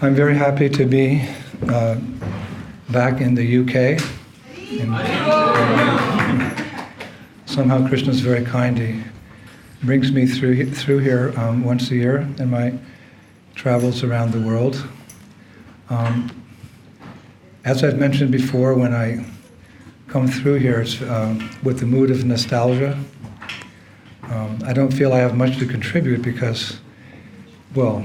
I'm very happy to be back in the UK. Somehow Krishna's very kind. He brings me through here once a year in my travels around the world. As I've mentioned before, when I come through here, it's with the mood of nostalgia. I don't feel I have much to contribute because, well,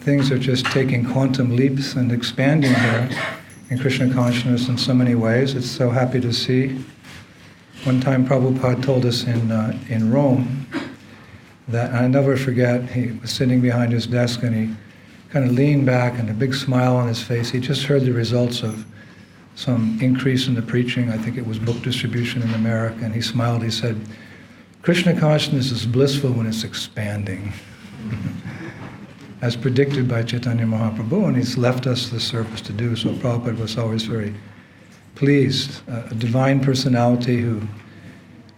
things are just taking quantum leaps and expanding here in Krishna consciousness in so many ways. It's so happy to see. One time Prabhupada told us in Rome that, I'll never forget, he was sitting behind his desk and he kind of leaned back and a big smile on his face. He just heard the results of some increase in the preaching. I think it was book distribution in America, and he smiled. He said, "Krishna consciousness is blissful when it's expanding." As predicted by Chaitanya Mahaprabhu, and he's left us the service to do. So Prabhupada was always very pleased. A divine personality who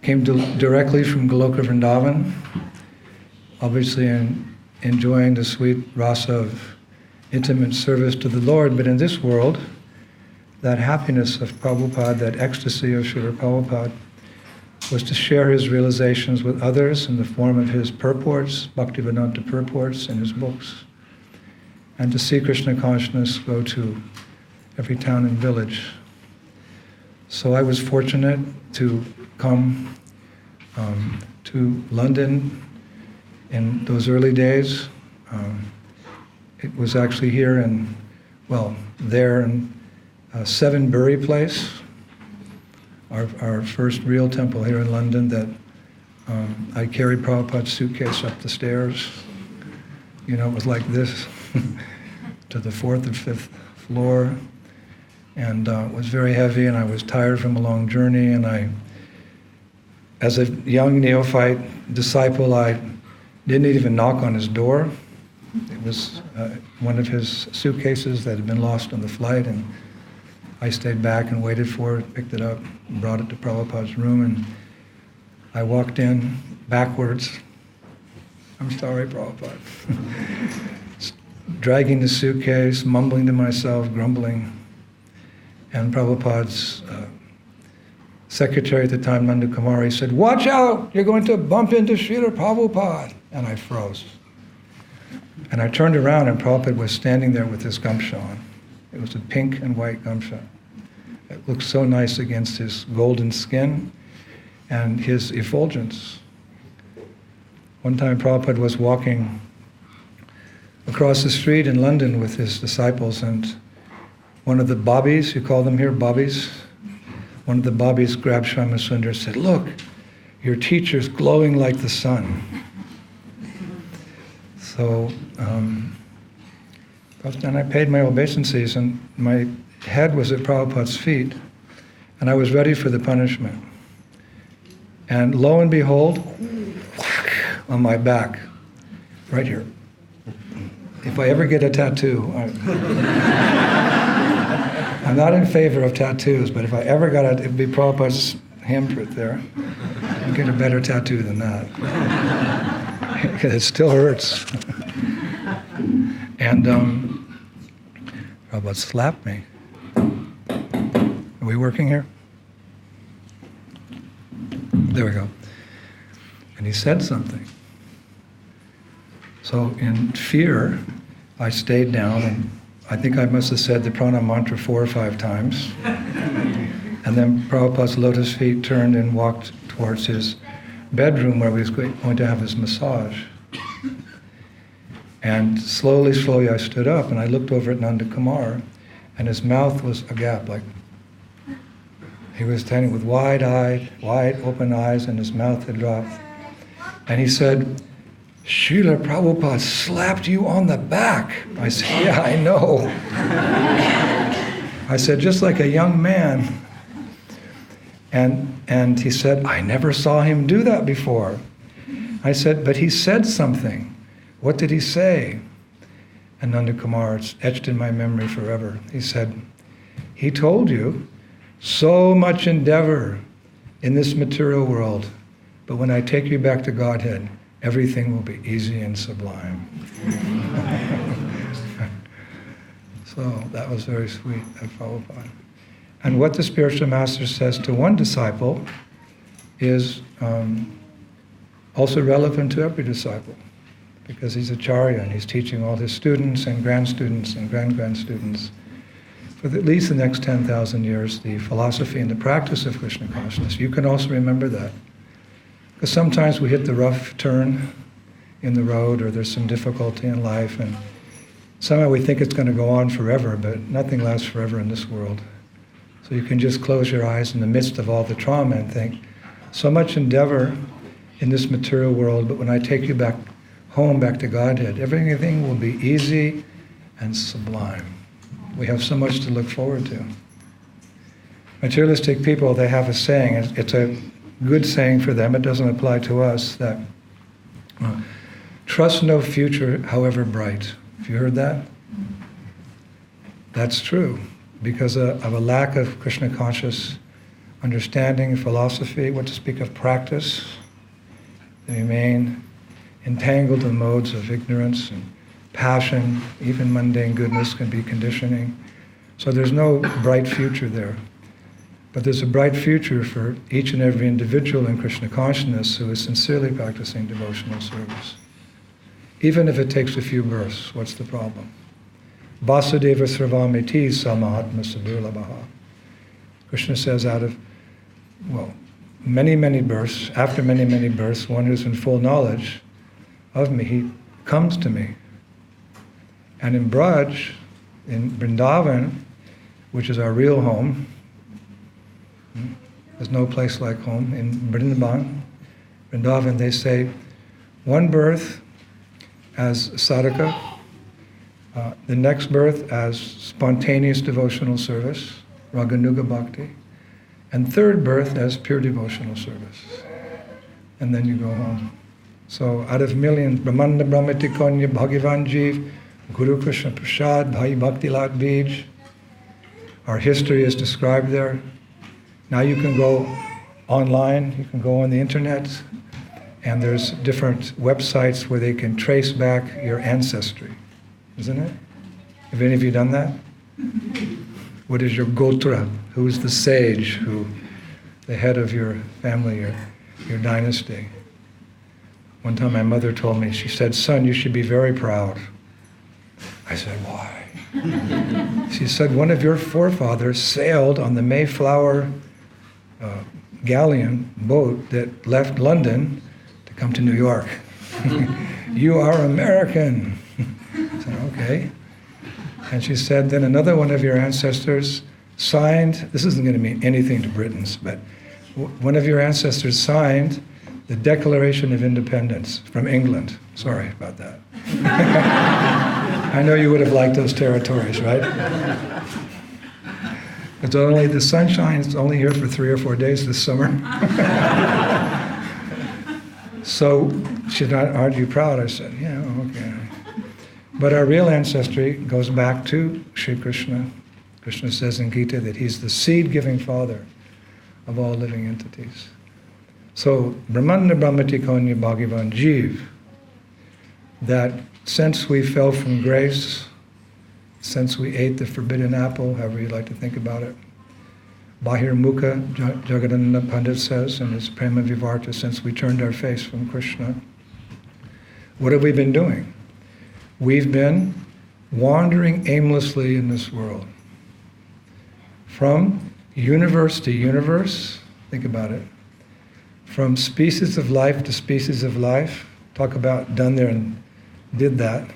came directly from Goloka Vrindavan, obviously enjoying the sweet rasa of intimate service to the Lord, but in this world, that happiness of Prabhupada, that ecstasy of Srila Prabhupada, was to share his realizations with others in the form of his purports, Bhaktivedanta purports in his books, and to see Krishna consciousness go to every town and village. So I was fortunate to come to London in those early days. It was actually here there in Seven Bury Place, our first real temple here in London, that I carried Prabhupada's suitcase up the stairs. You know, it was like this to the 4th or 5th floor, and it was very heavy, and I was tired from a long journey, and as a young neophyte disciple, I didn't even knock on his door. It was one of his suitcases that had been lost on the flight, and I stayed back and waited for it, picked it up, and brought it to Prabhupada's room, and I walked in backwards. "I'm sorry, Prabhupada." Dragging the suitcase, mumbling to myself, grumbling. And Prabhupada's secretary at the time, Nanda Kumari, said, "Watch out, you're going to bump into Srila Prabhupada." And I froze. And I turned around and Prabhupada was standing there with his gamsha on. It was a pink and white gamsha. It looked so nice against his golden skin and his effulgence. One time Prabhupada was walking across the street in London with his disciples, and one of the bobbies, you call them here bobbies, one of the bobbies grabbed Shama Sundar and said, "Look, your teacher's glowing like the sun." So, and I paid my obeisances, and my head was at Prabhupada's feet, and I was ready for the punishment. And lo and behold, whack, on my back, right here. If I ever get a tattoo, I'm not in favor of tattoos, but if I ever got it, it'd be Prabhupada's handprint there. I'd get a better tattoo than that. It still hurts. And Prabhupada slapped me. Are we working here? There we go. And he said something. So in fear, I stayed down, and I think I must have said the pranam mantra 4 or 5 times. And then Prabhupada's lotus feet turned and walked towards his bedroom where he was going to have his massage. And slowly I stood up, and I looked over at Nanda Kumar, and his mouth was agape, like he was standing with wide open eyes, and his mouth had dropped. And he said, "Srila Prabhupada slapped you on the back." I said, "Yeah, I know." I said, "Just like a young man." And he said, "I never saw him do that before." I said, "But he said something. What did he say?" And Nanda Kumar, it's etched in my memory forever. He said, "He told you, so much endeavor in this material world, but when I take you back to Godhead, everything will be easy and sublime." So that was very sweet at Prabhupada. And what the spiritual master says to one disciple is also relevant to every disciple, because he's Acharya and he's teaching all his students and grandstudents and grand-grandstudents for at least the next 10,000 years the philosophy and the practice of Krishna consciousness. You can also remember that. Because sometimes we hit the rough turn in the road, or there's some difficulty in life, and somehow we think it's going to go on forever, but nothing lasts forever in this world. So you can just close your eyes in the midst of all the trauma and think, so much endeavor in this material world, but when I take you back home, back to Godhead, everything will be easy and sublime. We have so much to look forward to. Materialistic people, they have a saying, it's a good saying for them, it doesn't apply to us, that trust no future, however bright. Have you heard that? That's true, because of a lack of Krishna conscious understanding, philosophy, what to speak of practice. They remain entangled in modes of ignorance and passion. Even mundane goodness can be conditioning. So there's no bright future there. But there's a bright future for each and every individual in Krishna consciousness who is sincerely practicing devotional service. Even if it takes a few births, what's the problem? Vasudeva sravamiti samahatma sadurlabhaha. Krishna says out of, many, many births, after many, many births, one who's in full knowledge of me, he comes to me. And in Braj, in Vrindavan, which is our real home, there's no place like home. In Vrindavan, they say, one birth as sadhaka, the next birth as spontaneous devotional service, raganuga bhakti, and third birth as pure devotional service. And then you go home. So out of millions, Brahmanda Brahmati Konya Bhagavan Jeev, Guru Krishna Prasad, Bhai Bhakti Lat Bij. Our history is described there. Now you can go online, you can go on the internet, and there's different websites where they can trace back your ancestry, isn't it? Have any of you done that? What is your gotra? Who is the sage, the head of your family, your dynasty? One time my mother told me, she said, son, you should be very proud. I said, why? She said, one of your forefathers sailed on the Mayflower galleon boat that left London to come to New York. You are American. I said, okay. And she said, then another one of your ancestors signed, this isn't going to mean anything to Britons, but one of your ancestors signed the Declaration of Independence from England. Sorry about that. I know you would have liked those territories, right? It's only, the sunshine's only here for 3 or 4 days this summer. So she said, aren't you proud? I said, yeah, okay. But our real ancestry goes back to Sri Krishna. Krishna says in Gita that he's the seed-giving father of all living entities. So, Brahmanda Brahmati Konya Bhagavan Jeev, that since we fell from grace, since we ate the forbidden apple, however you like to think about it, Bahir Mukha, Jagadananda Pandit says in his Prema Vivarta, since we turned our face from Krishna, what have we been doing? We've been wandering aimlessly in this world. From universe to universe, think about it. From species of life to species of life, talk about done there and did that,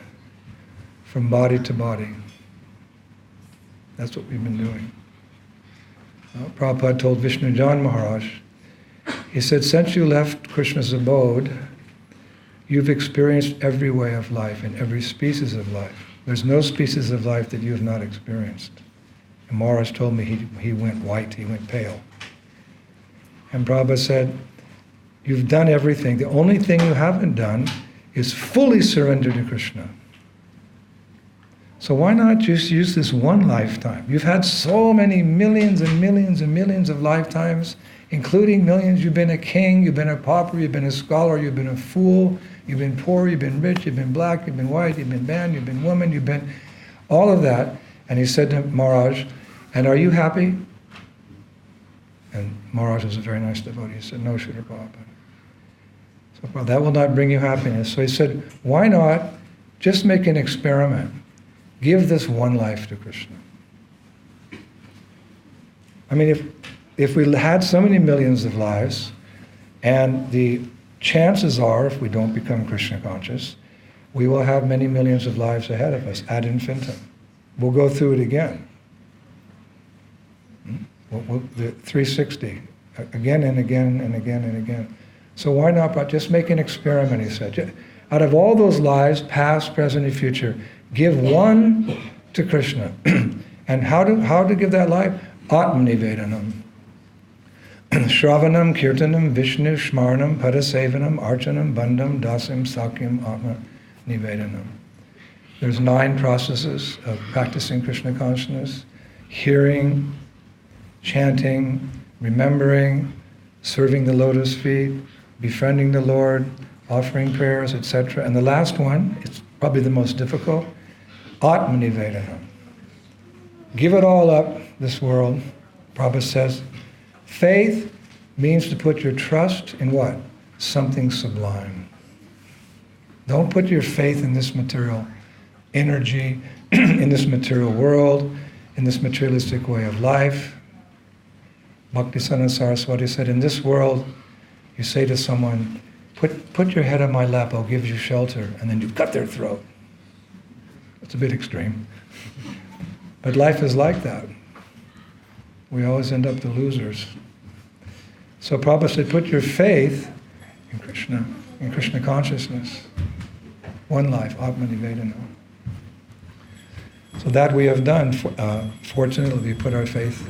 from body to body. That's what we've been doing. Prabhupada told Vishnu Jan Maharaj, he said, since you left Krishna's abode, you've experienced every way of life and every species of life. There's no species of life that you have not experienced. And Maharaj told me he went white, he went pale. And Prabhupada said, you've done everything. The only thing you haven't done is fully surrender to Krishna. So why not just use this one lifetime? You've had so many millions and millions and millions of lifetimes, including millions. You've been a king, you've been a pauper, you've been a scholar, you've been a fool, you've been poor, you've been rich, you've been black, you've been white, you've been man, you've been woman, you've been all of that. And he said to Maharaj, "And are you happy?" And Maharaj was a very nice devotee. He said, "No, Srila Prabhupada." So, well, that will not bring you happiness. So he said, "Why not just make an experiment? Give this one life to Krishna." I mean, if we had so many millions of lives, and the chances are, if we don't become Krishna conscious, we will have many millions of lives ahead of us, ad infinitum. We'll go through it again. The 360, again and again and again and again. So why not just make an experiment, he said. Out of all those lives, past, present, and future, give one to Krishna. And how to give that life? Atmanivedanam. Shravanam, Kirtanam, Vishnu, Shmarnam, Padasevanam, Archanam, Bandham, Dasam, Sakyam, Atma Nivedanam. There's 9 processes of practicing Krishna consciousness: hearing, chanting, remembering, serving the lotus feet, befriending the Lord, offering prayers, etc. And the last one, it's probably the most difficult, Atmanivedanam. Give it all up, this world. Prabhupada says, faith means to put your trust in what? Something sublime. Don't put your faith in this material energy, in this material world, in this materialistic way of life. Bhaktivedanta Saraswati said, in this world, you say to someone, put your head on my lap, I'll give you shelter, and then you cut their throat. That's a bit extreme. But life is like that. We always end up the losers. So Prabhupada said, put your faith in Krishna consciousness. One life, Atmanivedana. So that we have done. Fortunately, we put our faith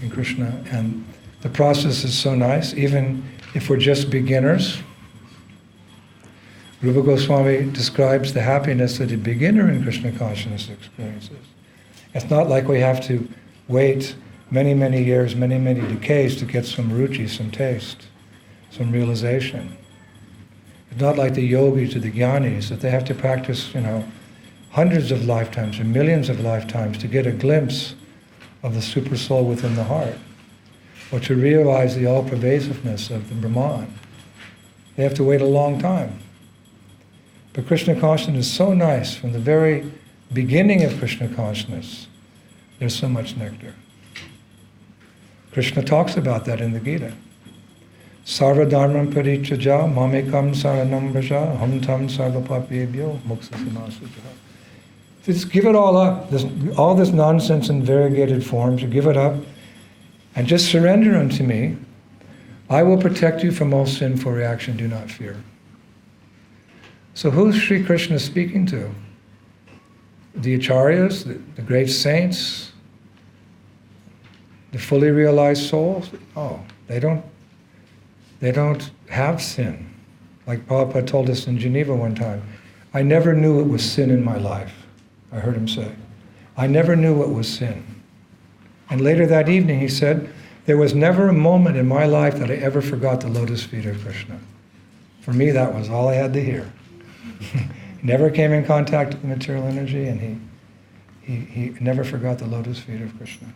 in Krishna. And the process is so nice, even if we're just beginners. Rupa Goswami describes the happiness that a beginner in Krishna consciousness experiences. It's not like we have to wait many, many years, many, many decades to get some ruchi, some taste, some realization. It's not like the yogis or the jnanis that they have to practice, hundreds of lifetimes or millions of lifetimes to get a glimpse of the super soul within the heart, or to realize the all-pervasiveness of the Brahman. They have to wait a long time. But Krishna consciousness is so nice. From the very beginning of Krishna consciousness, there's so much nectar. Krishna talks about that in the Gita. Sarva dharmam parichaja mamekam saranam vraja ham tam sarvapapyebhyo moksasamasaja. Just give it all up. All this nonsense in variegated forms, you give it up and just surrender unto me. I will protect you from all sinful reaction, do not fear. So who's Sri Krishna speaking to? The acharyas, the great saints, the fully realized souls? Oh, they don't have sin. Like Prabhupada told us in Geneva one time, I never knew it was sin in my life. I heard him say, I never knew what was sin. And later that evening he said, there was never a moment in my life that I ever forgot the lotus feet of Krishna. For me, that was all I had to hear. He never came in contact with material energy, and he never forgot the lotus feet of Krishna.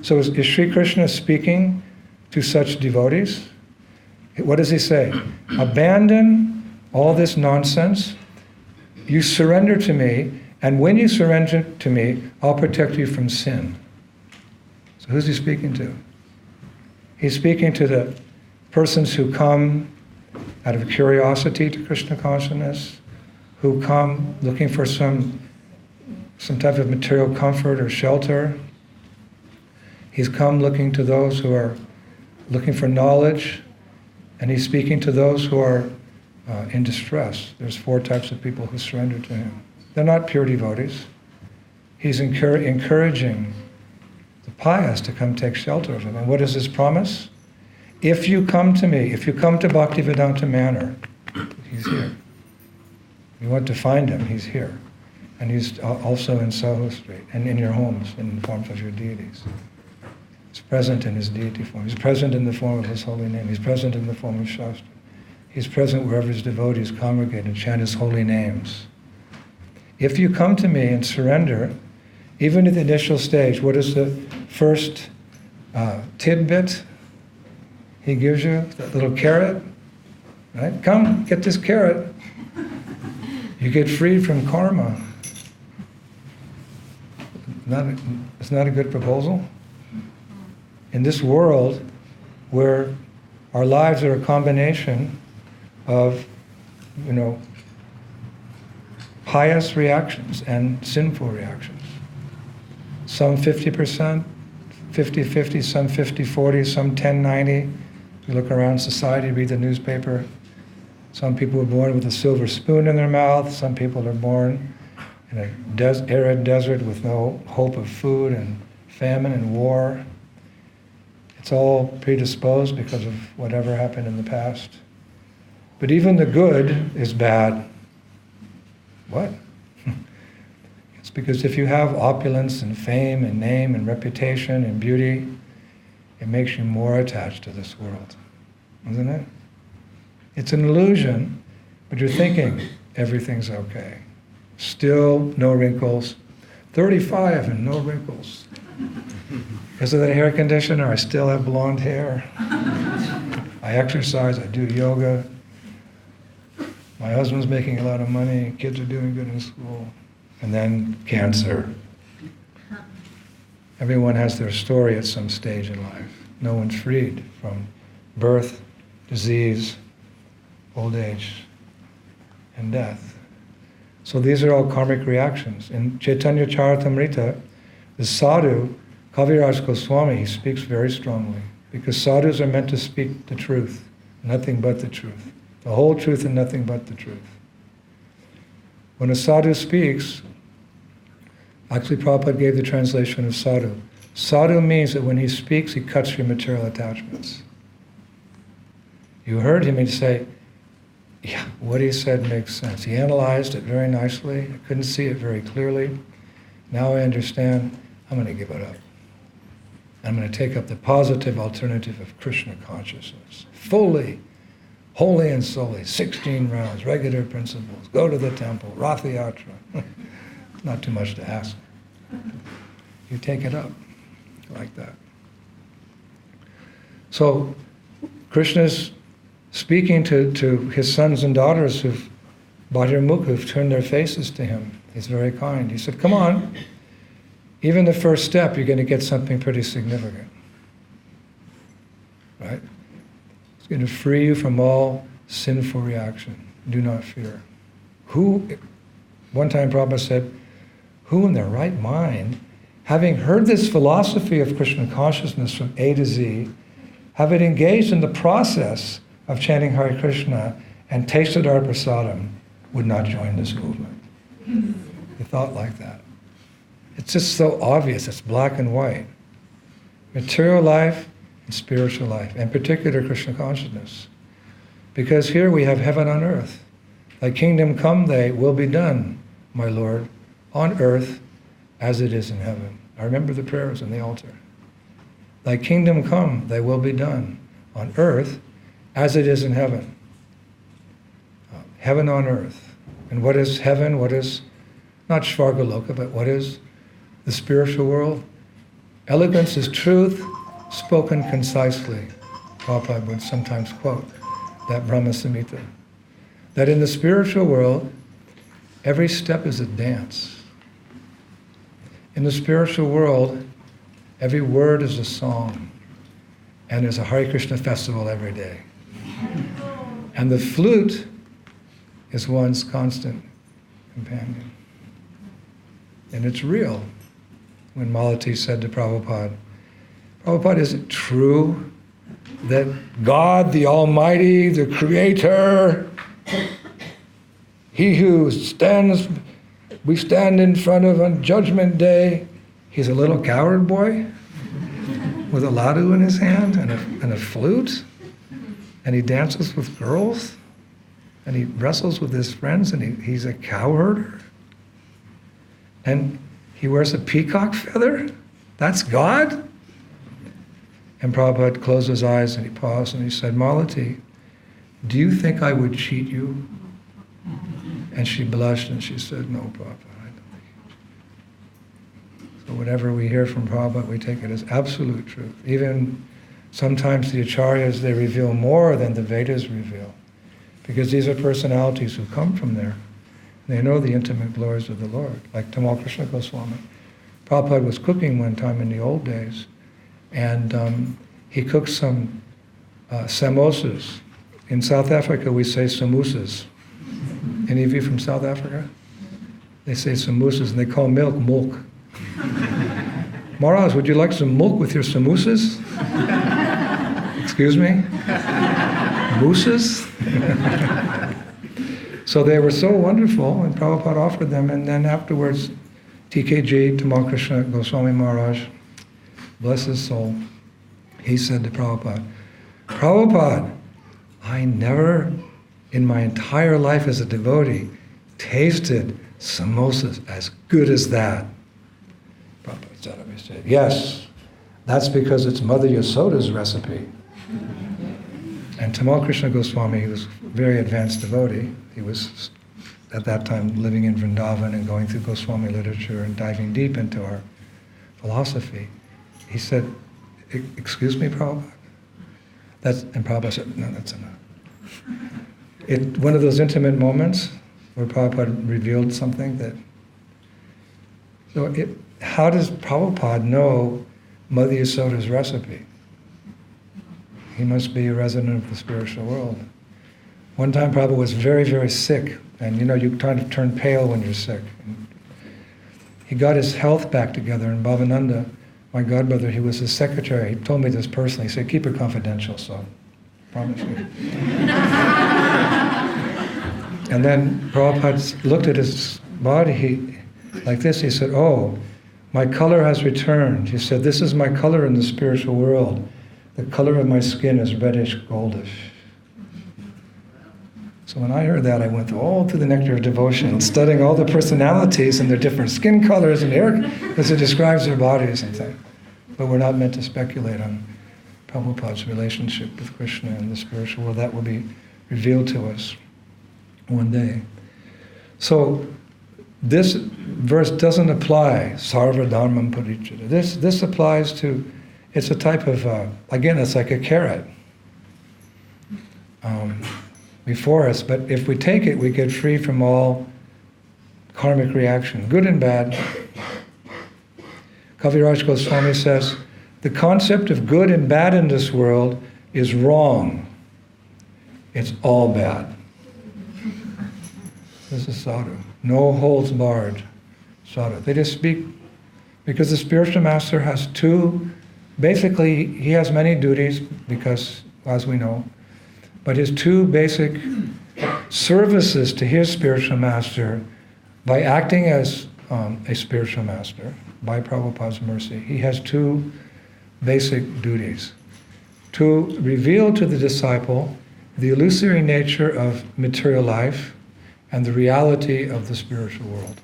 So is Sri Krishna speaking to such devotees? What does he say? Abandon all this nonsense. You surrender to me, and when you surrender to me, I'll protect you from sin. So who's he speaking to? He's speaking to the persons who come out of curiosity to Krishna consciousness, who come looking for some type of material comfort or shelter. He's come looking to those who are looking for knowledge, and he's speaking to those who are in distress. There's 4 types of people who surrender to him. They're not pure devotees. He's encouraging the pious to come take shelter of him. And what is his promise? If you come to me, if you come to Bhaktivedanta Manor, he's here. If you want to find him, he's here. And he's also in Soho Street and in your homes in the forms of your deities. He's present in his deity form. He's present in the form of his holy name. He's present in the form of Shastra. He's present wherever his devotees congregate and chant his holy names. If you come to me and surrender, even at the initial stage, what is the first tidbit he gives you? That little carrot, right? Come, get this carrot. You get freed from karma. It's not a good proposal? In this world where our lives are a combination of, pious reactions and sinful reactions. Some 50%, 50-50, some 50-40, some 10-90. You look around society, read the newspaper. Some people are born with a silver spoon in their mouth. Some people are born in a arid desert with no hope of food and famine and war. It's all predisposed because of whatever happened in the past. But even the good is bad. What? It's because if you have opulence and fame and name and reputation and beauty, it makes you more attached to this world, isn't it? It's an illusion, but you're thinking everything's okay. Still no wrinkles. 35 and no wrinkles. Because of that hair conditioner, I still have blonde hair. I exercise, I do yoga. My husband's making a lot of money, kids are doing good in school. And then cancer. Everyone has their story at some stage in life. No one's freed from birth, disease, old age, and death. So these are all karmic reactions. In Chaitanya Charitamrita, the sadhu, Kaviraj Goswami, he speaks very strongly. Because sadhus are meant to speak the truth, nothing but the truth. The whole truth and nothing but the truth. When a sadhu speaks, actually Prabhupada gave the translation of sadhu. Sadhu means that when he speaks, he cuts your material attachments. You heard him, he'd say, yeah, what he said makes sense. He analyzed it very nicely. I couldn't see it very clearly. Now I understand. I'm going to give it up. I'm going to take up the positive alternative of Krishna consciousness. Fully, wholly and solely, 16 rounds, regular principles, go to the temple, Ratha Yatra. Not too much to ask. You take it up like that. So Krishna's speaking to his sons and daughters who've Bhadramukha, who've turned their faces to him. He's very kind. He said, come on, even the first step, you're going to get something pretty significant. Right? It's going to free you from all sinful reaction. Do not fear. One time Prabhupada said, who in their right mind, having heard this philosophy of Krishna consciousness from A to Z, having engaged in the process of chanting Hare Krishna and tasted our prasadam, would not join this movement? He thought like that. It's just so obvious, it's black and white. Material life and spiritual life, in particular Krishna consciousness. Because here we have heaven on earth. Thy kingdom come, thy will be done, my Lord, on earth as it is in heaven. I remember the prayers on the altar. Thy kingdom come, thy will be done, on earth as it is in heaven. Heaven on earth. And what is heaven? What is, not Svargaloka, but what is the spiritual world? Eloquence is truth spoken concisely. Prabhupada would sometimes quote that Brahma Samhita. That in the spiritual world, every step is a dance. In the spiritual world, every word is a song. And there's a Hare Krishna festival every day. And the flute is one's constant companion. And it's real. When Malati said to Prabhupada, Prabhupada, is it true that God, the Almighty, the Creator, He who stands, we stand in front of on Judgment Day, He's a little coward boy with a ladu in his hand and a flute, and he dances with girls, and he wrestles with his friends, and he's a cowherder, and he wears a peacock feather? That's God? And Prabhupada closed his eyes and he paused and he said, Malati, do you think I would cheat you And she blushed and she said, "No, Prabhupada, I don't think." So whatever we hear from Prabhupada, we take it as absolute truth. Even sometimes the acharyas, they reveal more than the Vedas reveal, because these are personalities who come from there. They know the intimate glories of the Lord, like Tamal Krishna Goswami. Prabhupada was cooking one time in the old days, and he cooked some samosas. In South Africa, we say samosas. Any of you from South Africa? They say samosas, and they call milk mulk. Maharaj, would you like some milk with your samosas? Excuse me? Mooses? So they were so wonderful, and Prabhupada offered them, and then afterwards, TKG, Tamal Krishna Goswami Maharaj, bless his soul, he said to Prabhupada, "Prabhupada, I never in my entire life as a devotee tasted samosas as good as that." Prabhupada said, "Yes, that's because it's Mother Yasoda's recipe." And Tamal Krishna Goswami, he was a very advanced devotee. He was at that time living in Vrindavan and going through Goswami literature and diving deep into our philosophy. He said, "Excuse me, Prabhupada?" And Prabhupada said, "No, that's enough." One of those intimate moments where Prabhupada revealed something that... how does Prabhupada know Mother Yasoda's recipe? He must be a resident of the spiritual world. One time Prabhupada was very, very sick, and you kind of turn pale when you're sick. And he got his health back together, and Bhavananda, my godbrother, he was his secretary. He told me this personally. He said, "Keep it confidential, so promise me." And then Prabhupada looked at his body like this. He said, "Oh, my color has returned." He said, "This is my color in the spiritual world. The color of my skin is reddish, goldish." So when I heard that, I went all through the nectar of devotion, studying all the personalities and their different skin colors and hair, because it describes their bodies and things. But we're not meant to speculate on Prabhupada's relationship with Krishna and the spiritual world. That will be revealed to us one day. So this verse doesn't apply, sarva dharmam parichita. This applies to, it's a type of, again, it's like a carrot before us, but if we take it, we get free from all karmic reaction, good and bad. Kaviraj Goswami says, the concept of good and bad in this world is wrong. It's all bad. This is sadhu. No holds barred sadhu. They just speak, because the spiritual master has basically, he has many duties, because, as we know, but his two basic services to his spiritual master, by acting as a spiritual master, by Prabhupada's mercy, he has two basic duties. To reveal to the disciple the illusory nature of material life and the reality of the spiritual world.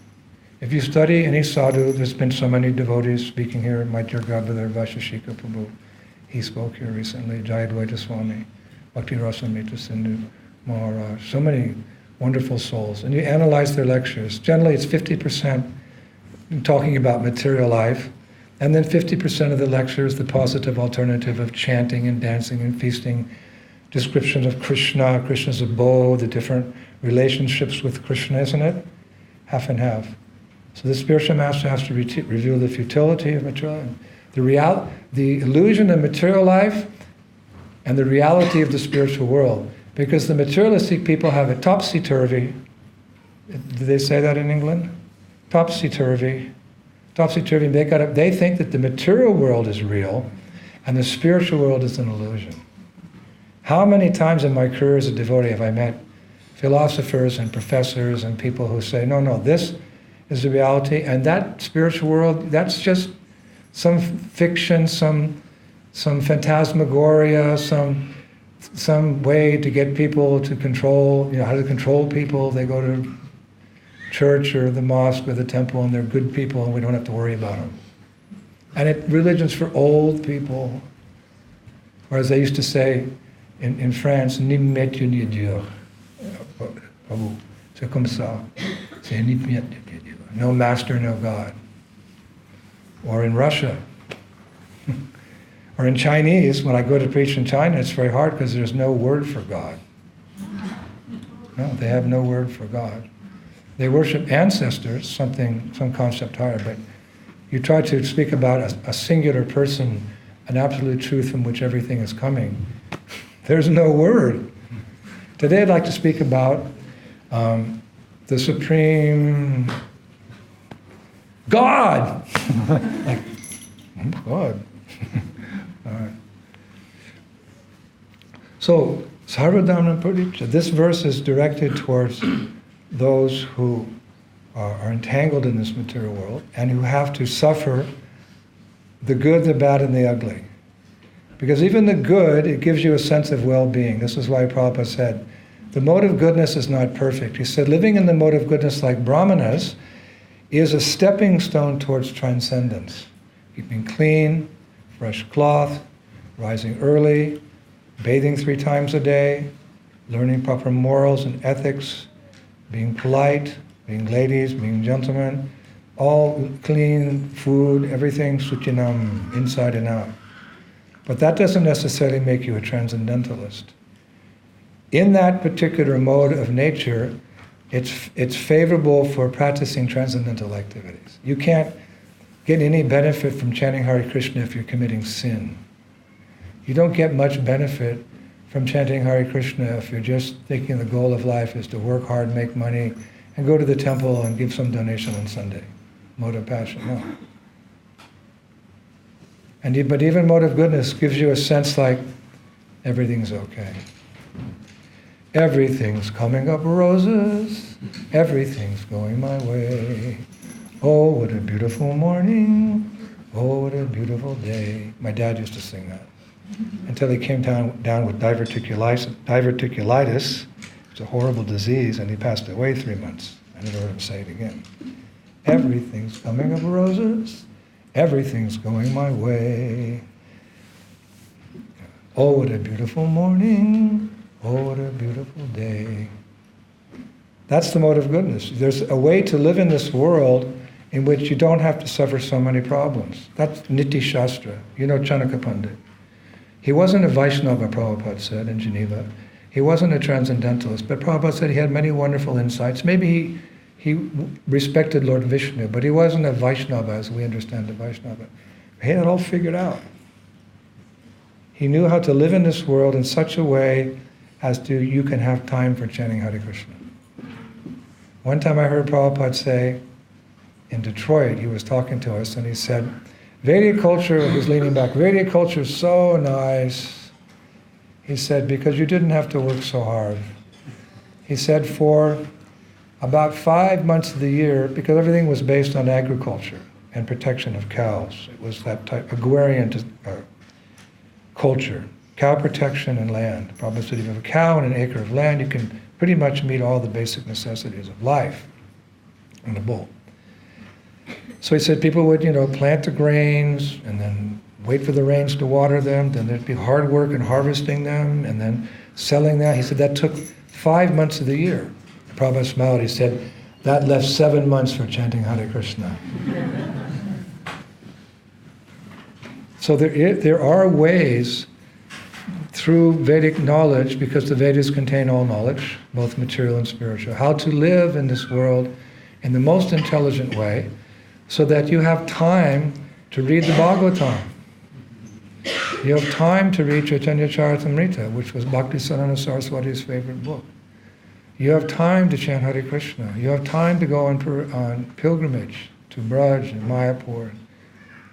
If you study any sadhu, there's been so many devotees speaking here, my dear godbrother Vaisheshika Prabhu, he spoke here recently, Jayadvaita Swami, Bhakti Rasamrita Sindhu Maharaj, so many wonderful souls. And you analyze their lectures. Generally it's 50% talking about material life, and then 50% of the lectures, the positive alternative of chanting and dancing and feasting, descriptions of Krishna, Krishna's abode, the different relationships with Krishna, isn't it? Half and half. So the spiritual master has to reveal the futility of material, the illusion of material life, and the reality of the spiritual world. Because the materialistic people have a topsy-turvy. Do they say that in England? Topsy-turvy. Topsy-turvy. They think that the material world is real and the spiritual world is an illusion. How many times in my career as a devotee have I met philosophers and professors and people who say, no, this is the reality, and that spiritual world, that's just some fiction, some phantasmagoria, some way to get people to control, how to control people. They go to church or the mosque or the temple and they're good people and we don't have to worry about them. And religion's for old people. Or as they used to say in France, ni met ni Dieu. C'est comme ça. No master, no God. Or in Russia. Or in Chinese, when I go to preach in China, it's very hard because there's no word for God. No, they have no word for God. They worship ancestors, some concept higher, but you try to speak about a singular person, an absolute truth from which everything is coming. There's no word. Today I'd like to speak about the supreme God. Like, God. All right. So, Sarvadhamma Paricha, this verse is directed towards those who are entangled in this material world and who have to suffer the good, the bad, and the ugly. Because even the good, it gives you a sense of well-being. This is why Prabhupada said, the mode of goodness is not perfect. He said, living in the mode of goodness like brahmanas is a stepping stone towards transcendence. Keeping clean, fresh cloth, rising early, bathing 3 times a day, learning proper morals and ethics, being polite, being ladies, being gentlemen, all clean food, everything suchinam, inside and out. But that doesn't necessarily make you a transcendentalist. In that particular mode of nature, it's favorable for practicing transcendental activities. You can't get any benefit from chanting Hare Krishna if you're committing sin. You don't get much benefit from chanting Hare Krishna if you're just thinking the goal of life is to work hard, make money, and go to the temple and give some donation on Sunday. Mode of passion, no. But even mode of goodness gives you a sense like everything's okay. Everything's coming up roses, everything's going my way. Oh, what a beautiful morning, oh, what a beautiful day. My dad used to sing that. Until he came down with diverticulitis. It's a horrible disease, and he passed away 3 months. I never heard him say it again. Everything's coming up roses, everything's going my way. Oh, what a beautiful morning, oh, what a beautiful day. That's the mode of goodness. There's a way to live in this world in which you don't have to suffer so many problems. That's Niti Shastra. You know Chanaka Pandit. He wasn't a Vaishnava, Prabhupada said in Geneva. He wasn't a transcendentalist, but Prabhupada said he had many wonderful insights. Maybe he respected Lord Vishnu, but he wasn't a Vaishnava as we understand the Vaishnava. He had it all figured out. He knew how to live in this world in such a way as to you can have time for chanting Hare Krishna. One time I heard Prabhupada say, in Detroit, he was talking to us, and he said, Vedic culture, he was leaning back, Vedic culture is so nice. He said, because you didn't have to work so hard. He said, for about 5 months of the year, because everything was based on agriculture and protection of cows. It was that type, agrarian culture, cow protection and land. Prabhupada said, if you have a cow and an acre of land, you can pretty much meet all the basic necessities of life in a bull. So he said people would, plant the grains and then wait for the rains to water them. Then there'd be hard work in harvesting them and then selling that. He said that took 5 months of the year. Prabhupada smiled. He said, that left 7 months for chanting Hare Krishna. So there are ways through Vedic knowledge, because the Vedas contain all knowledge, both material and spiritual, how to live in this world in the most intelligent way, so that you have time to read the Bhagavatam. You have time to read Chaitanya Charitamrita, which was Bhaktisiddhanta Saraswati's favorite book. You have time to chant Hare Krishna. You have time to go on pilgrimage to Braj and Mayapur.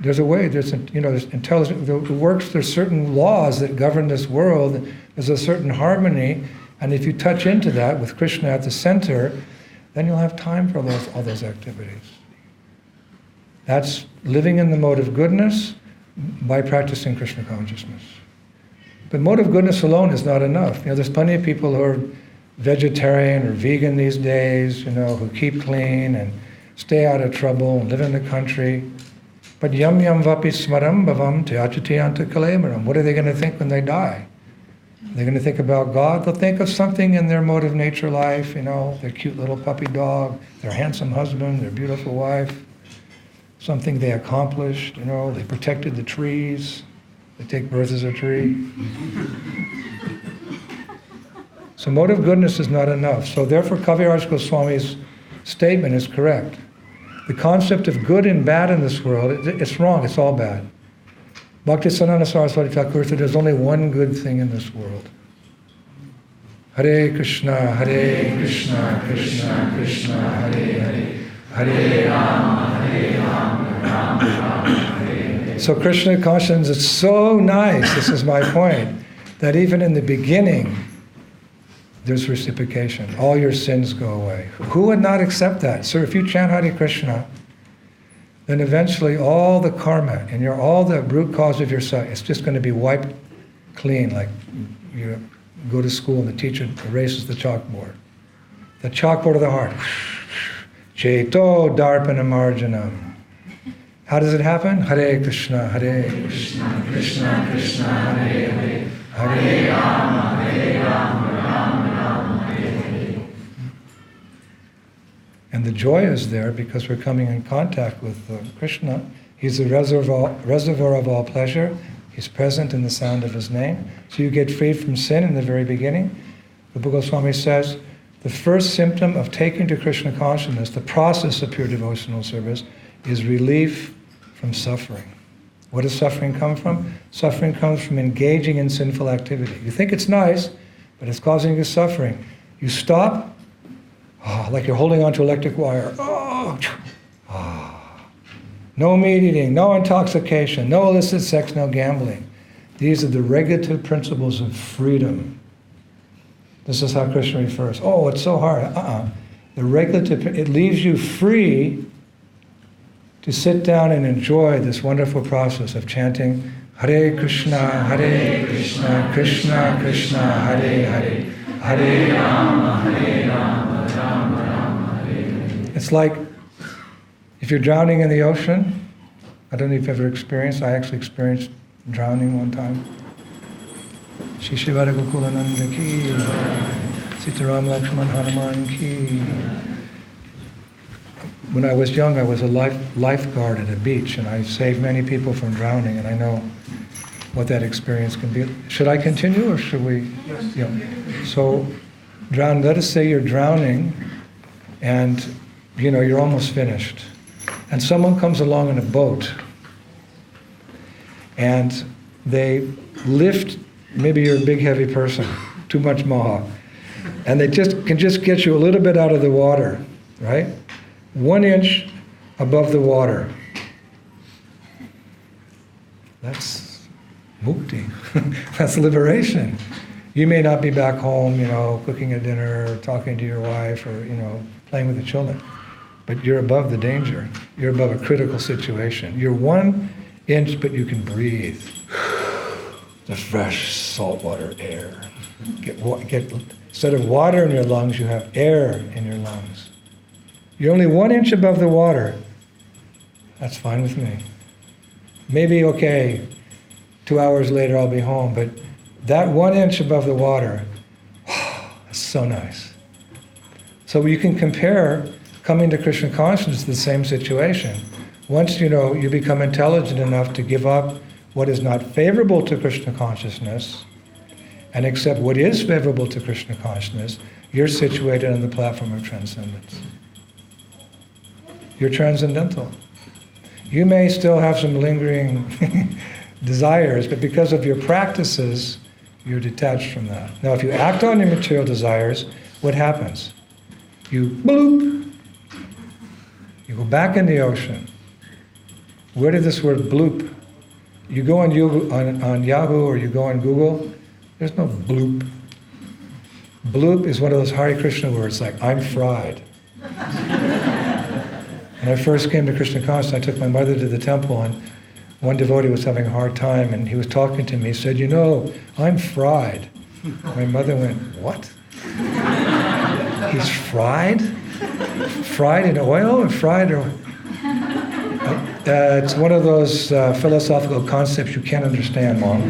There's a way, there's intelligent, there's certain laws that govern this world. There's a certain harmony, and if you touch into that with Krishna at the center, then you'll have time for all those activities. That's living in the mode of goodness by practicing Krishna consciousness. But mode of goodness alone is not enough. There's plenty of people who are vegetarian or vegan these days, who keep clean and stay out of trouble and live in the country. But yam yam vapi smaram bhavam tyachati anta kalemaram. What are they going to think when they die? They're going to think about God. They'll think of something in their mode of nature life, their cute little puppy dog, their handsome husband, their beautiful wife, something they accomplished, they protected the trees. They take birth as a tree. So mode of goodness is not enough. So therefore Kaviraj Goswami's statement is correct. The concept of good and bad in this world, it's wrong, it's all bad. Bhaktisiddhanta Saraswati Thakur said there's only one good thing in this world. Hare Krishna, Krishna Krishna, Hare Hare, Hare Rama, Rama Rama, Hare. So Krishna consciousness is so nice, this is my point, that even in the beginning, there's reciprocation. All your sins go away. Who would not accept that? Sir, if you chant Hare Krishna, then eventually all the karma and all the root cause of your suffering, it's just going to be wiped clean, like you go to school and the teacher erases the chalkboard. The chalkboard of the heart. Cheto darpana marjanam. How does it happen? Hare Krishna, Krishna Krishna, Hare Hare, Hare Rama, Rama Rama, Hare Hare. And the joy is there because we're coming in contact with Krishna. He's the reservoir of all pleasure. He's present in the sound of his name. So you get freed from sin in the very beginning. Rupa Goswami says, the first symptom of taking to Krishna consciousness, the process of pure devotional service, is relief from suffering. Where does suffering come from? Suffering comes from engaging in sinful activity. You think it's nice, but it's causing you suffering. You stop, like you're holding onto electric wire. No meat eating, no intoxication, no illicit sex, no gambling. These are the regulative principles of freedom. This is how Krishna refers. Oh, it's so hard. The regulative, it leaves you free to sit down and enjoy this wonderful process of chanting Hare Krishna, Krishna Krishna, Hare Hare, Hare Rama, Rama Rama, Hare Hare. It's like if you're drowning in the ocean. I don't know if you've ever experienced. I actually experienced drowning one time. Shri Shivara Gokulananda ki, Sitaram Lakshman Hanuman ki. When I was young, I was a lifeguard at a beach, and I saved many people from drowning, and I know what that experience can be. Should I continue, or should we? Yes. Yeah. So, let us say you're drowning, and you're almost finished, and someone comes along in a boat, and they lift. Maybe you're a big, heavy person, too much Maha, and they can just get you a little bit out of the water, right? 1 inch above the water. That's mukti. That's liberation. You may not be back home, cooking a dinner, or talking to your wife, or, playing with the children. But you're above the danger. You're above a critical situation. You're 1 inch, but you can breathe. The fresh saltwater air. Instead of water in your lungs, you have air in your lungs. You're only 1 inch above the water. That's fine with me. Maybe, 2 hours later I'll be home, but that 1 inch above the water, it's so nice. So you can compare coming to Krishna consciousness to the same situation. Once you become intelligent enough to give up what is not favorable to Krishna consciousness and accept what is favorable to Krishna consciousness, you're situated on the platform of transcendence. You're transcendental. You may still have some lingering desires, but because of your practices, you're detached from that. Now, if you act on your material desires, what happens? You bloop. You go back in the ocean. Where did this word bloop? You go on Yahoo or you go on Google, there's no bloop. Bloop is one of those Hare Krishna words like, I'm fried. When I first came to Krishna consciousness, I took my mother to the temple, and one devotee was having a hard time, and he was talking to me. He said, I'm fried. My mother went, what? He's fried? Fried in oil or fried or... it's one of those philosophical concepts you can't understand, Mom.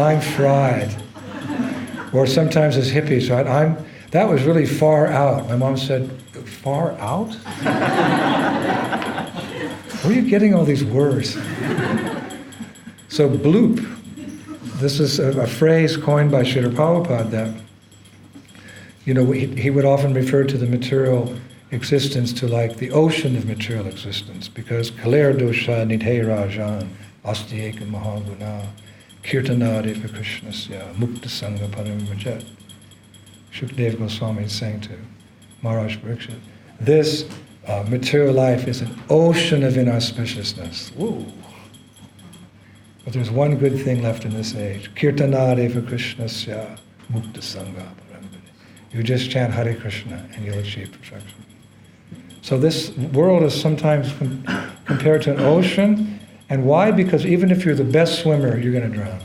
I'm fried. Or sometimes as hippies, right? That was really far out. My mom said, far out? Where are you getting all these words? So bloop. This is a phrase coined by Srila Prabhupada that, he would often refer to the material existence to like the ocean of material existence, because kaler dosha nidhe rajan asti eka mahaguna kirtanade for krishnasya mukta sanga param rajat. Shukdev Goswami is saying to Maharaj Parikshit, this material life is an ocean of inauspiciousness. Woo. But there's one good thing left in this age. Kirtanade for krishnasya mukta sanga param rajat. You just chant Hare Krishna and you'll achieve perfection. So this world is sometimes compared to an ocean. And why? Because even if you're the best swimmer, you're going to drown.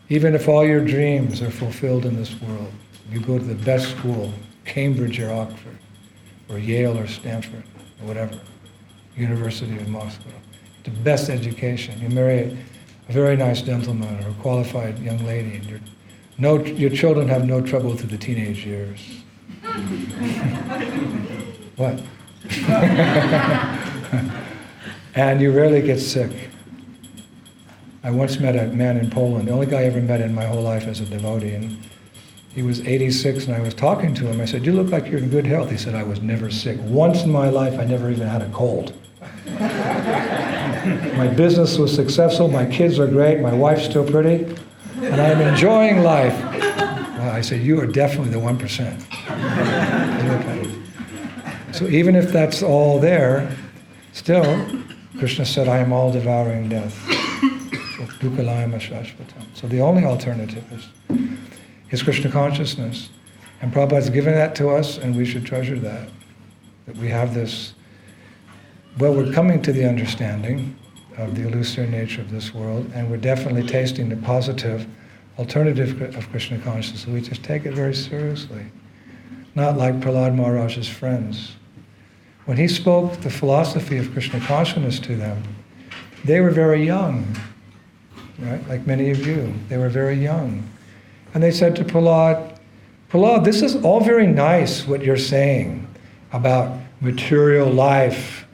Even if all your dreams are fulfilled in this world, you go to the best school, Cambridge or Oxford, or Yale or Stanford, or whatever, University of Moscow, the best education. You marry a very nice gentleman or a qualified young lady, and your children have no trouble through the teenage years. What? And you rarely get sick. I once met a man in Poland, the only guy I ever met in my whole life as a devotee, and he was 86, and I was talking to him. I said, you look like you're in good health. He said, I was never sick. Once in my life, I never even had a cold. My business was successful, my kids are great, my wife's still pretty, and I'm enjoying life. Well, I said, you are definitely the 1%. So even if that's all there, still, Krishna said, I am all devouring death. So the only alternative is Krishna consciousness. And Prabhupada's given that to us, and we should treasure that. That we have this, we're coming to the understanding of the illusory nature of this world, and we're definitely tasting the positive alternative of Krishna consciousness. So we just take it very seriously. Not like Prahlad Maharaj's friends. When he spoke the philosophy of Krishna consciousness to them, they were very young, right? Like many of you, they were very young. And they said to Prahlad, this is all very nice what you're saying about material life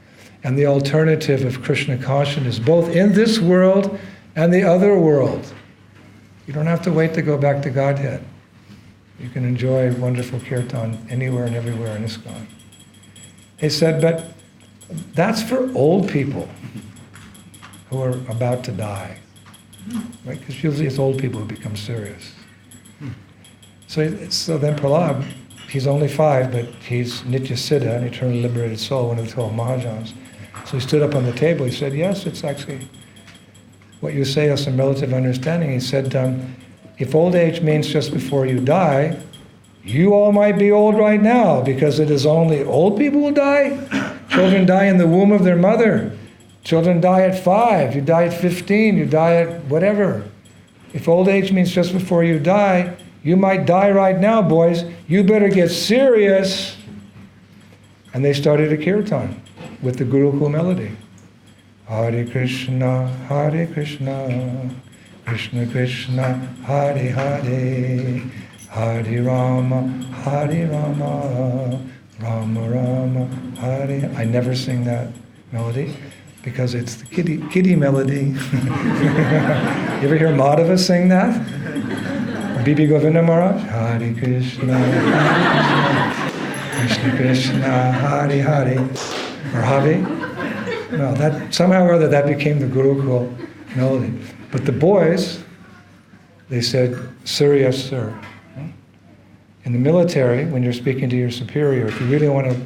and the alternative of Krishna consciousness, both in this world and the other world. You don't have to wait to go back to Godhead. You can enjoy wonderful kirtan anywhere and everywhere in ISKCON. He said, but that's for old people who are about to die, right? Because usually it's old people who become serious. So then Prahlad, he's only 5, but he's Nitya Siddha, an eternally liberated soul, one of the 12 Mahajans. So he stood up on the table, he said, yes, it's actually what you say has some relative understanding. He said, if old age means just before you die, you all might be old right now, because it is only old people who die. Children die in the womb of their mother. Children die at 5, you die at 15, you die at whatever. If old age means just before you die, you might die right now, boys. You better get serious. And they started a kirtan with the Gurukul melody. Hare Krishna, Krishna Krishna, Hare Hare, Hare Rama, Rama Rama, Hare. I never sing that melody because it's the kiddie melody. You ever hear Madhava sing that? Bibi Govinda Maharaj? Hare Krishna, Krishna Krishna, Hare Hare. Or Hari? No, that somehow or other that became the Gurukul melody. But the boys, they said, sir, yes, sir. In the military, when you're speaking to your superior, if you really want to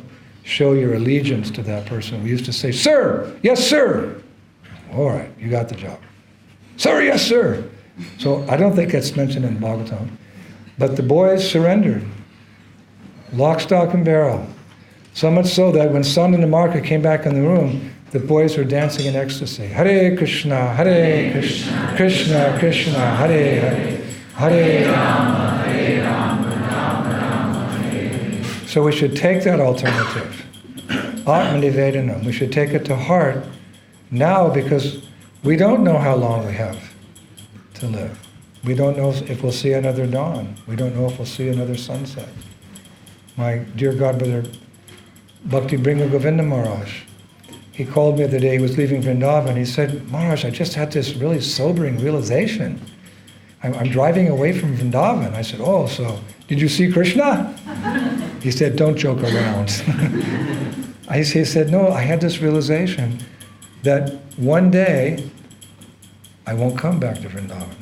show your allegiance to that person, we used to say, sir, yes, sir. All right, you got the job. Sir, yes, sir. So I don't think that's mentioned in Bhagavatam. But the boys surrendered. Lock, stock, and barrel. So much so that when Son and Marka came back in the room, the boys were dancing in ecstasy. Hare Krishna, Krishna, Krishna, Hare Hare, Hare Rama, Rama Rama, Hare. So we should take that alternative, Atmanivedanam. We should take it to heart now, because we don't know how long we have. to live. We don't know if we'll see another dawn. We don't know if we'll see another sunset. My dear godbrother, Bhaktivedanta Govinda Maharaj, he called me the day he was leaving Vrindavan. He said, Maharaj, I just had this really sobering realization. I'm driving away from Vrindavan. I said, oh, so did you see Krishna? He said, don't joke around. He said, no, I had this realization that one day I won't come back to Vrindavan.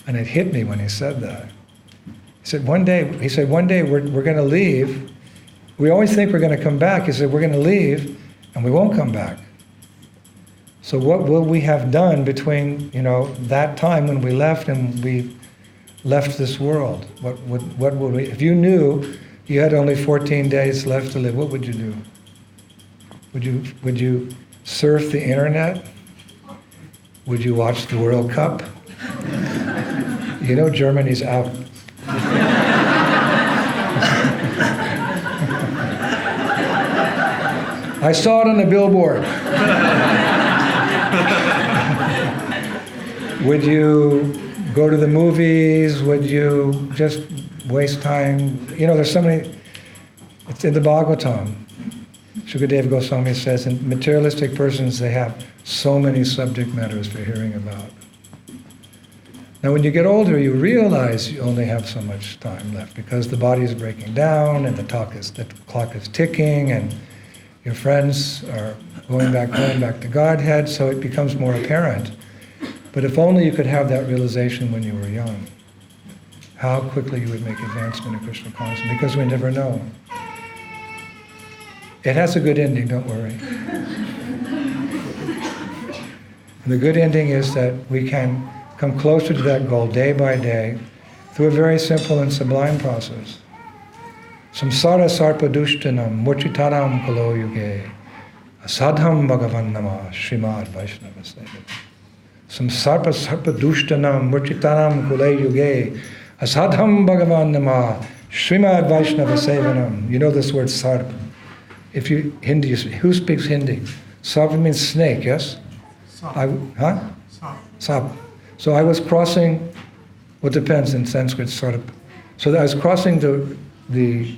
And it hit me when he said that. He said, one day we're going to leave. We always think we're going to come back. He said, we're going to leave and we won't come back. So what will we have done between, that time when we left and we left this world? What would we, if you knew you had only 14 days left to live, what would you do? Would you surf the internet? Would you watch the World Cup? Germany's out. I saw it on the billboard. Would you go to the movies? Would you just waste time? There's so many, it's in the Bhagavatam. Shukadeva Goswami says, in materialistic persons, they have so many subject matters for hearing about. Now when you get older, you realize you only have so much time left because the body is breaking down and the clock is ticking and your friends are going back to Godhead, so it becomes more apparent. But if only you could have that realization when you were young, how quickly you would make advancement in Krishna consciousness, because we never know. It has a good ending, don't worry. And the good ending is that we can come closer to that goal day by day through a very simple and sublime process. Samsara sarpadushtanam murchitanam kalo yuge asadham bhagavannama srimad vaishnava sevam. Samsara sarpadushtanam murchitanam kalo yuge asadham bhagavannama srimad vaishnava sevanam. You know this word sarp. If you Hindi, who speaks Hindi? Sarp means snake, yes? Sap. Sap. So I was crossing, well, it depends in Sanskrit, sort of. So I was crossing the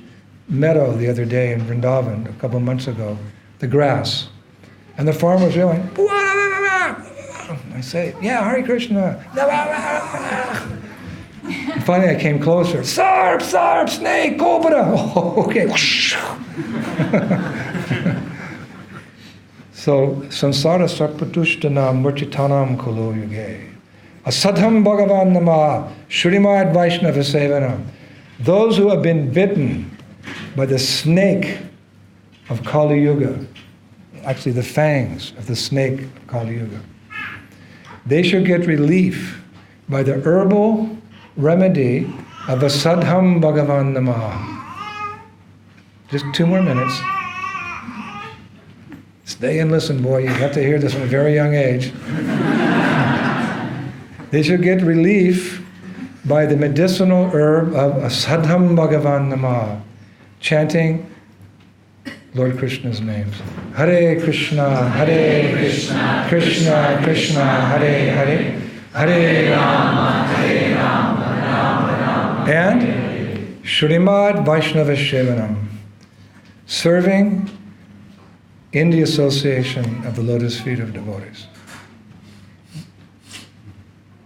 meadow the other day in Vrindavan, a couple of months ago, the grass. And the farmer was yelling, I say, yeah, Hare Krishna. And finally I came closer, Sarp, snake, cobra. Oh, okay. So, samsara sarpatushtanam murchitanam kalo yuge. Asadham bhagavan nama shrimad vaishnava sevanam. Those who have been bitten by the snake of Kali Yuga, actually the fangs of the snake of Kali Yuga, they should get relief by the herbal remedy of Asadham bhagavan nama. Just 2 more minutes. Stay and listen, boy. You have to hear this from a very young age. They should get relief by the medicinal herb of Asadham bhagavan nama, chanting Lord Krishna's names. Hare Krishna, Krishna Krishna, Hare Hare, Hare Rama, Rama Rama. And Shrimad Vaishnava Sevanam, serving in the association of the lotus feet of devotees.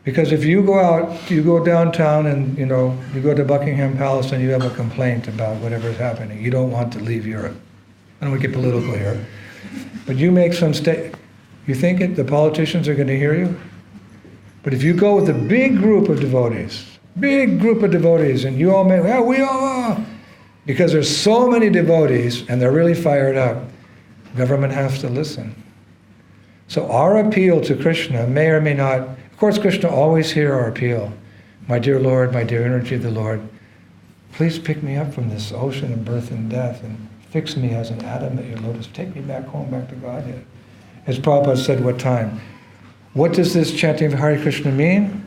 Because if you go out, you go downtown and, you go to Buckingham Palace and you have a complaint about whatever's happening, you don't want to leave Europe. I don't want to get political here. But you make some you think the politicians are going to hear you? But if you go with a big group of devotees, and you all make, yeah, we all are, because there's so many devotees and they're really fired up, government has to listen. So our appeal to Krishna may or may not, of course Krishna always hears our appeal. My dear Lord, my dear energy of the Lord, please pick me up from this ocean of birth and death and fix me as an atom at your lotus. Take me back home, back to Godhead. As Prabhupada said one time, what does this chanting of Hare Krishna mean?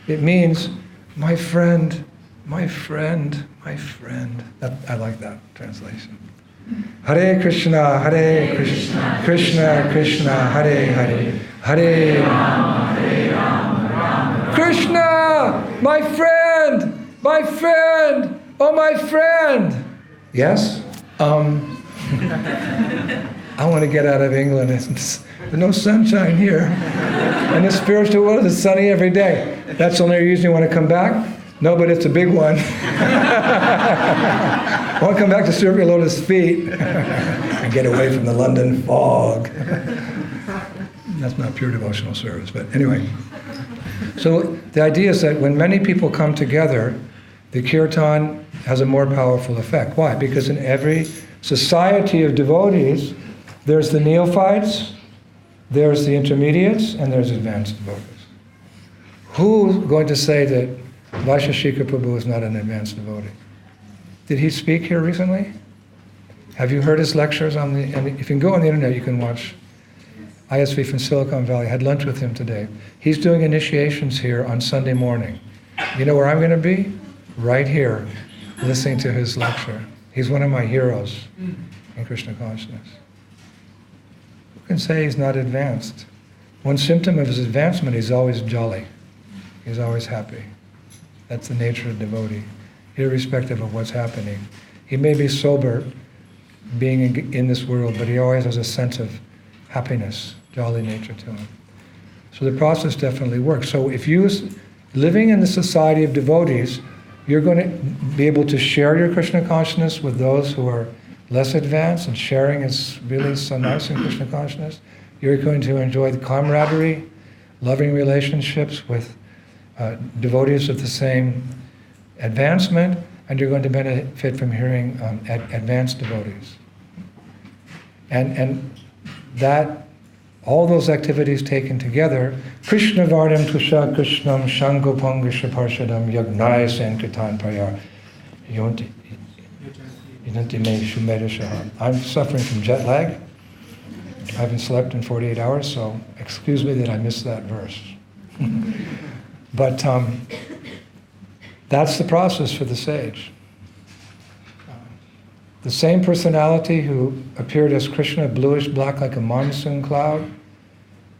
It means, my friend, my friend, my friend. I like that translation. Hare Krishna, Krishna Krishna, Hare Hare, Hare Rama, Hare Rama. My friend! My friend! Oh, my friend! Yes? I want to get out of England. There's no sunshine here. And the spiritual world is sunny every day. That's the only reason you want to come back? No, but it's a big one. I want to come back to serve your lotus feet and get away from the London fog. That's not pure devotional service, but anyway. So the idea is that when many people come together, the kirtan has a more powerful effect. Why? Because in every society of devotees, there's the neophytes, there's the intermediates, and there's advanced devotees. Who's going to say that Vaisheshika Prabhu is not an advanced devotee? Did he speak here recently? Have you heard his lectures on the, and if you can go on the internet, you can watch ISV from Silicon Valley. I had lunch with him today. He's doing initiations here on Sunday morning. You know where I'm going to be? Right here, listening to his lecture. He's one of my heroes in Krishna consciousness. Who can say he's not advanced? One symptom of his advancement, he's always jolly. He's always happy. That's the nature of devotee, irrespective of what's happening. He may be sober, being in this world, but he always has a sense of happiness, jolly nature to him. So the process definitely works. So if you, living in the society of devotees, you're going to be able to share your Krishna consciousness with those who are less advanced, and sharing is really so nice in Krishna consciousness. You're going to enjoy the camaraderie, loving relationships with devotees of the same advancement, and you're going to benefit from hearing advanced devotees. And that, all those activities taken together, Krishna Vardam Tusha Krishnam Shangopangisha Parshadam Yagnaya Sankirtan Prayar Yonti Me Shumedashaha. I'm suffering from jet lag. I haven't slept in 48 hours, so excuse me that I missed that verse. But that's the process for the sage. The same personality who appeared as Krishna, bluish black like a monsoon cloud,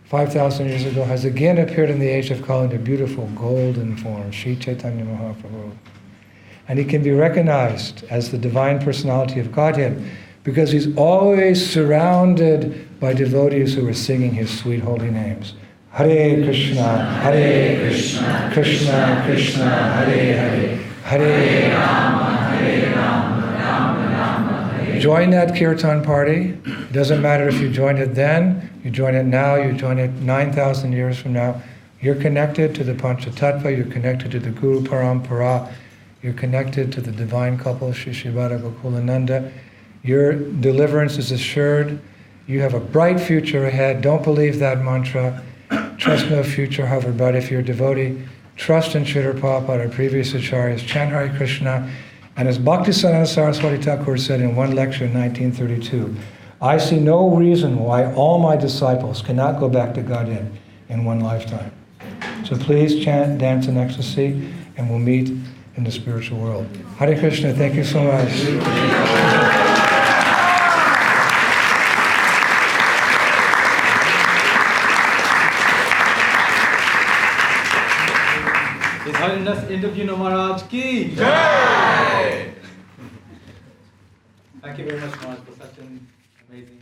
5,000 years ago, has again appeared in the age of Kali in a beautiful golden form, Sri Chaitanya Mahaprabhu. And he can be recognized as the divine personality of Godhead because he's always surrounded by devotees who are singing his sweet holy names. Hare Krishna, Krishna Krishna, Hare Hare, Hare Rama, Rama Rama, Hare. Join that kirtan party. It doesn't matter if you joined it then, you join it now, you join it 9,000 years from now. You're connected to the Panchatattva, you're connected to the Guru Parampara, you're connected to the divine couple, Shri Shivada Gokulananda. Your deliverance is assured. You have a bright future ahead. Don't believe that mantra. Trust no future, however, but if you're a devotee, trust in Srila Prabhupada, our previous acharyas, chant Hare Krishna. And as Bhaktivedanta Saraswati Thakur said in one lecture in 1932, I see no reason why all my disciples cannot go back to Godhead in one lifetime. So please chant, dance in ecstasy, and we'll meet in the spiritual world. Hare Krishna, thank you so much. His Holiness Indradyumna Maharaj ki Jai! Thank you very much, Maharaj, for such an amazing